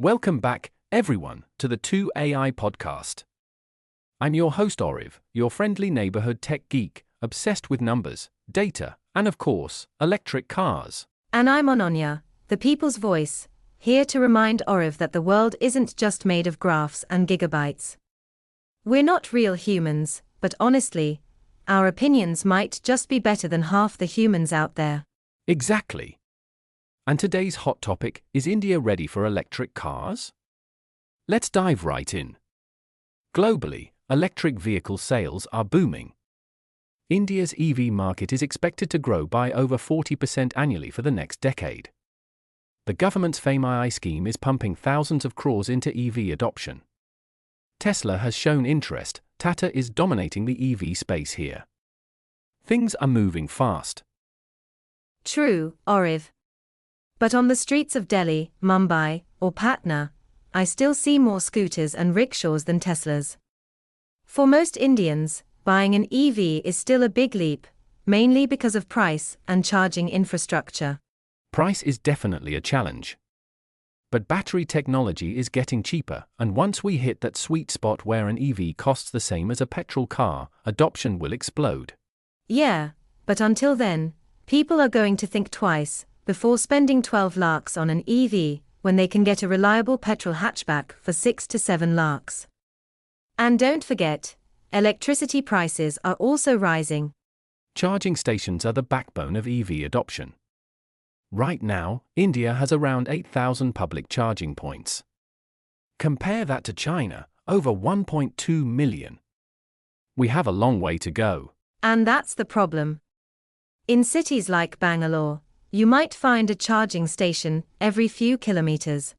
Welcome back, everyone, to the 2AI podcast. I'm your host Aarav, your friendly neighborhood tech geek, obsessed with numbers, data, and of course, electric cars. And I'm Ananya, the people's voice, here to remind Aarav that the world isn't just made of graphs and gigabytes. We're not real humans, but honestly, our opinions might just be better than half the humans out there. Exactly. And today's hot topic is India ready for electric cars? Let's dive right in. Globally, electric vehicle sales are booming. India's EV market is expected to grow by over 40% annually for the next decade. The government's FAME-II scheme is pumping thousands of crores into EV adoption. Tesla has shown interest. Tata is dominating the EV space here. Things are moving fast. True, Aarav. But on the streets of Delhi, Mumbai, or Patna, I still see more scooters and rickshaws than Teslas. For most Indians, buying an EV is still a big leap, mainly because of price and charging infrastructure. Price is definitely a challenge. But battery technology is getting cheaper, and once we hit that sweet spot where an EV costs the same as a petrol car, adoption will explode. Yeah, but until then, people are going to think twice before spending 12 lakhs on an EV when they can get a reliable petrol hatchback for 6 to 7 lakhs. And don't forget, electricity prices are also rising. Charging stations are the backbone of EV adoption. Right now, India has around 8,000 public charging points. Compare that to China, over 1.2 million. We have a long way to go. And that's the problem. In cities like Bangalore, you might find a charging station every few kilometers.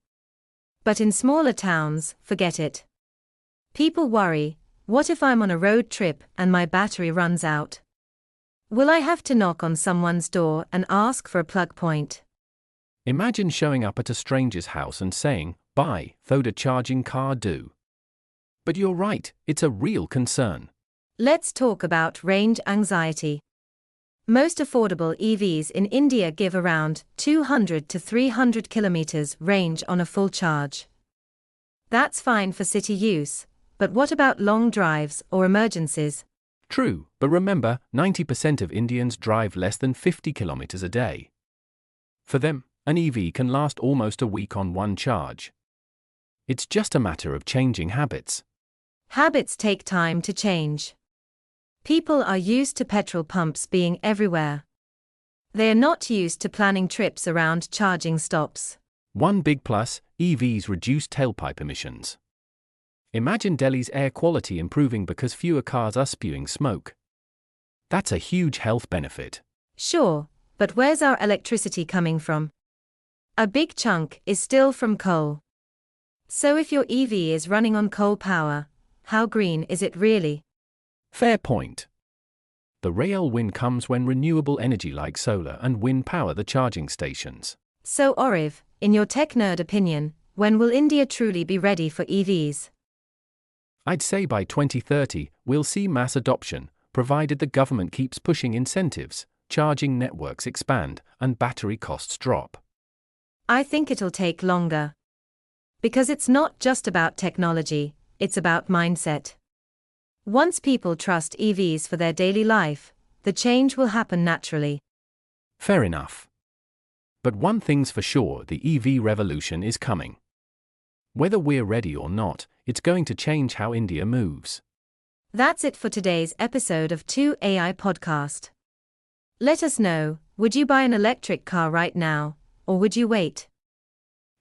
But in smaller towns, forget it. People worry, what if I'm on a road trip and my battery runs out? Will I have to knock on someone's door and ask for a plug point? Imagine showing up at a stranger's house and saying, "Buy, thowed a charging car do." But you're right, it's a real concern. Let's talk about range anxiety. Most affordable EVs in India give around 200 to 300 kilometers range on a full charge. That's fine for city use, but what about long drives or emergencies? True, but remember, 90% of Indians drive less than 50 kilometers a day. For them, an EV can last almost a week on one charge. It's just a matter of changing habits. Habits take time to change. People are used to petrol pumps being everywhere. They are not used to planning trips around charging stops. One big plus, EVs reduce tailpipe emissions. Imagine Delhi's air quality improving because fewer cars are spewing smoke. That's a huge health benefit. Sure, but where's our electricity coming from? A big chunk is still from coal. So if your EV is running on coal power, how green is it really? Fair point. The real win comes when renewable energy like solar and wind power the charging stations. So Aarav, in your tech nerd opinion, when will India truly be ready for EVs? I'd say by 2030, we'll see mass adoption, provided the government keeps pushing incentives, charging networks expand, and battery costs drop. I think it'll take longer. Because it's not just about technology, it's about mindset. Once people trust EVs for their daily life, the change will happen naturally. Fair enough. But one thing's for sure, the EV revolution is coming. Whether we're ready or not, it's going to change how India moves. That's it for today's episode of 2AI Podcast. Let us know, would you buy an electric car right now, or would you wait?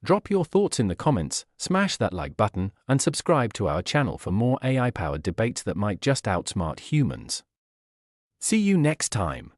Drop your thoughts in the comments, smash that like button, and subscribe to our channel for more AI-powered debates that might just outsmart humans. See you next time.